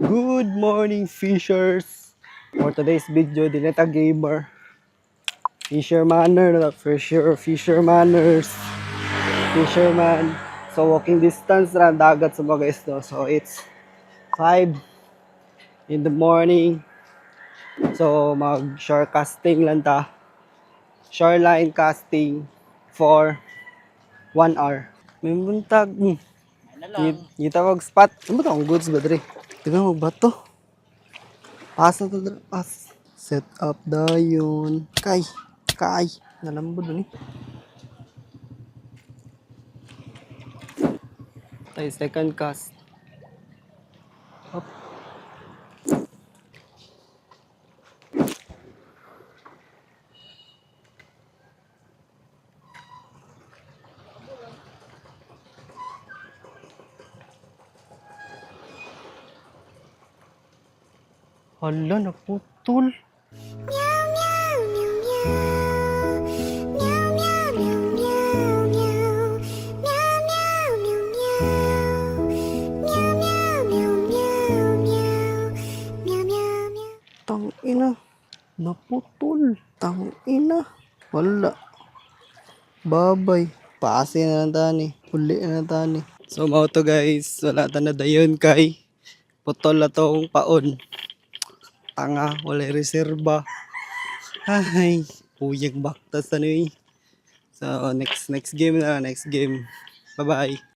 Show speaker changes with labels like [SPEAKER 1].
[SPEAKER 1] Good morning, fishers! For today's video, Dineta Gamer. Fisher manner, not fisher manners. Fisherman. So, walking distance na dagat sa mga isda. So, it's 5 in the morning. So, mag-shore casting lang ta. Shoreline casting for 1 hour. May buntag. Kita mag spot. Ano ba ito? Ang goods ba dre? Tignan mo ba ito? Pass na ito dre. Pass. Set up dayon. Kay. Nalambod na ni. Tayo second cast. Up. Hala, naputol. Tangina. Naputol. Tangina. Wala. Babay. Paase na lang tani. Uli na lang tani. So, mga to guys. Wala ta na dayon kay. Putol na tong paon. Tanga. Wala reserba. Ay. Puyag baktas na ni. So, next game na. Next game. Bye-bye.